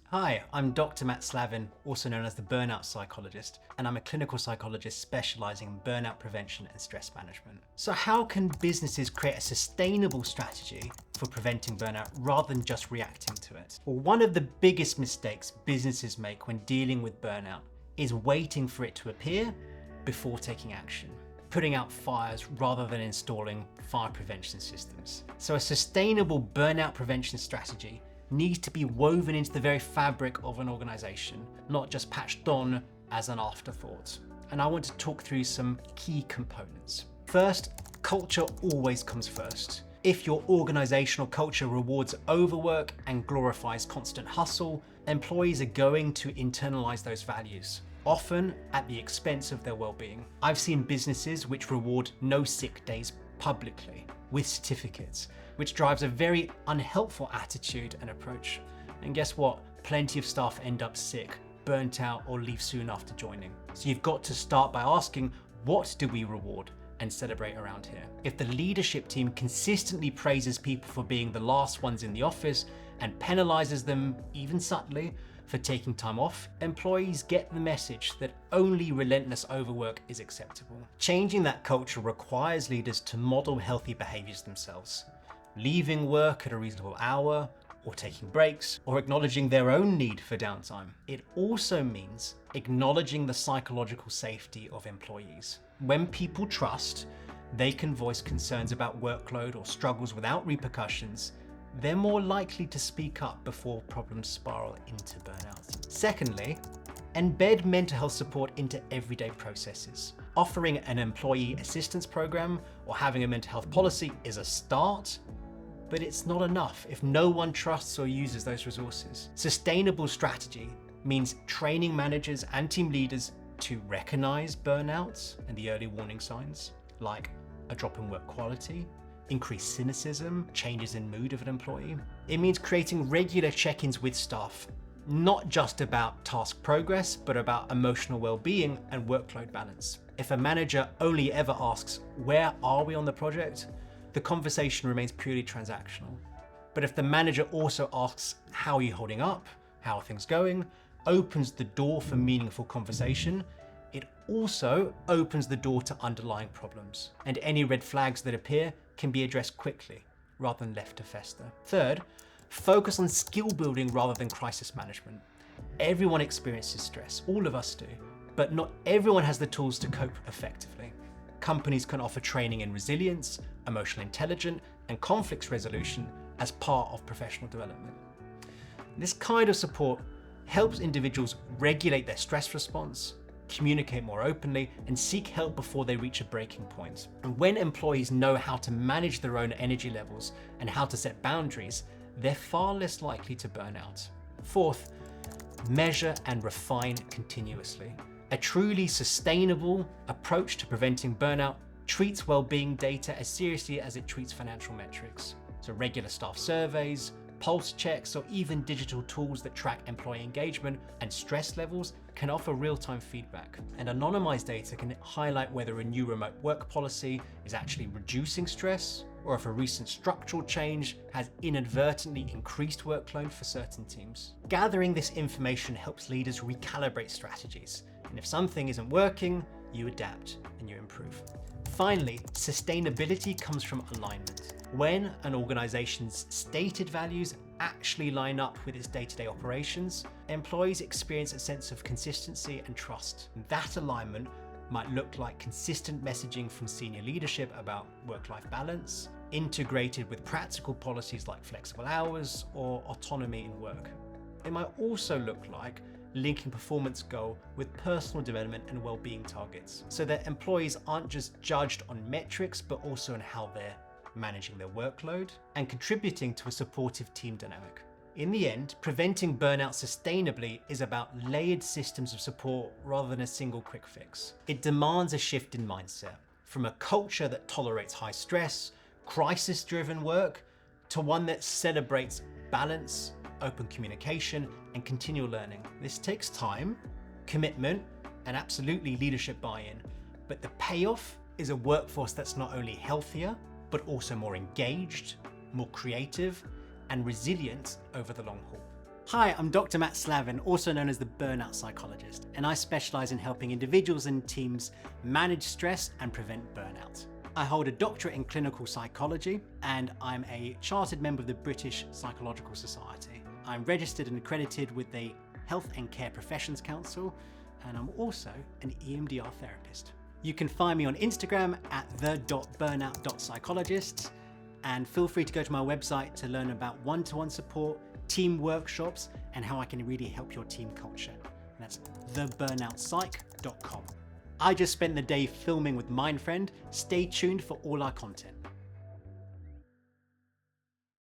Hi, I'm Dr. Matt Slavin, also known as the Burnout Psychologist, and I'm a clinical psychologist specializing in burnout prevention and stress management. So how can businesses create a sustainable strategy for preventing burnout rather than just reacting to it? Well, one of the biggest mistakes businesses make when dealing with burnout is waiting for it to appear before taking action, putting out fires rather than installing fire prevention systems. So a sustainable burnout prevention strategy needs to be woven into the very fabric of an organization, not just patched on as an afterthought. And I want to talk through some key components. First, culture always comes first. If your organizational culture rewards overwork and glorifies constant hustle, employees are going to internalize those values, often at the expense of their well-being. I've seen businesses which reward no sick days publicly with certificates, which drives a very unhelpful attitude and approach. And guess what? Plenty of staff end up sick, burnt out, or leave soon after joining. So you've got to start by asking, what do we reward and celebrate around here? If the leadership team consistently praises people for being the last ones in the office and penalizes them, even subtly, for taking time off, employees get the message that only relentless overwork is acceptable. Changing that culture requires leaders to model healthy behaviors themselves, leaving work at a reasonable hour, or taking breaks, or acknowledging their own need for downtime. It also means acknowledging the psychological safety of employees. When people trust they can voice concerns about workload or struggles without repercussions, they're more likely to speak up before problems spiral into burnout. Secondly, embed mental health support into everyday processes. Offering an employee assistance program or having a mental health policy is a start, but it's not enough if no one trusts or uses those resources. Sustainable strategy means training managers and team leaders to recognize burnouts and the early warning signs, like a drop in work quality, increased cynicism, changes in mood of an employee. It means creating regular check-ins with staff, not just about task progress, but about emotional well-being and workload balance. If a manager only ever asks, where are we on the project? The conversation remains purely transactional. But if the manager also asks, how are you holding up? How are things going? Opens the door for meaningful conversation, it also opens the door to underlying problems. And any red flags that appear can be addressed quickly, rather than left to fester. Third, focus on skill building rather than crisis management. Everyone experiences stress, all of us do, but not everyone has the tools to cope effectively. Companies can offer training in resilience, emotional intelligence, and conflict resolution as part of professional development. This kind of support helps individuals regulate their stress response, communicate more openly, and seek help before they reach a breaking point. And when employees know how to manage their own energy levels and how to set boundaries, they're far less likely to burn out. Fourth, measure and refine continuously. A truly sustainable approach to preventing burnout treats well-being data as seriously as it treats financial metrics. So regular staff surveys, pulse checks, or even digital tools that track employee engagement and stress levels can offer real-time feedback. And anonymized data can highlight whether a new remote work policy is actually reducing stress, or if a recent structural change has inadvertently increased workload for certain teams. Gathering this information helps leaders recalibrate strategies. And if something isn't working, you adapt and you improve. Finally, sustainability comes from alignment. When an organization's stated values actually line up with its day-to-day operations, employees experience a sense of consistency and trust. That alignment might look like consistent messaging from senior leadership about work-life balance, integrated with practical policies like flexible hours or autonomy in work. It might also look like linking performance goal with personal development and well-being targets, so that employees aren't just judged on metrics, but also on how they're managing their workload and contributing to a supportive team dynamic. In the end, preventing burnout sustainably is about layered systems of support rather than a single quick fix. It demands a shift in mindset, from a culture that tolerates high stress, crisis-driven work, to one that celebrates balance, open communication, and continual learning. This takes time, commitment, and absolutely leadership buy-in, but the payoff is a workforce that's not only healthier, but also more engaged, more creative, and resilient over the long haul. Hi, I'm Dr. Matt Slavin, also known as the Burnout Psychologist, and I specialise in helping individuals and teams manage stress and prevent burnout. I hold a doctorate in clinical psychology, and I'm a chartered member of the British Psychological Society. I'm registered and accredited with the Health and Care Professions Council, and I'm also an EMDR therapist. You can find me on Instagram at the.burnout.psychologist, and feel free to go to my website to learn about one-to-one support, team workshops, and how I can really help your team culture. And that's theburnouttpsych.com. I just spent the day filming with Mindfriend. Stay tuned for all our content.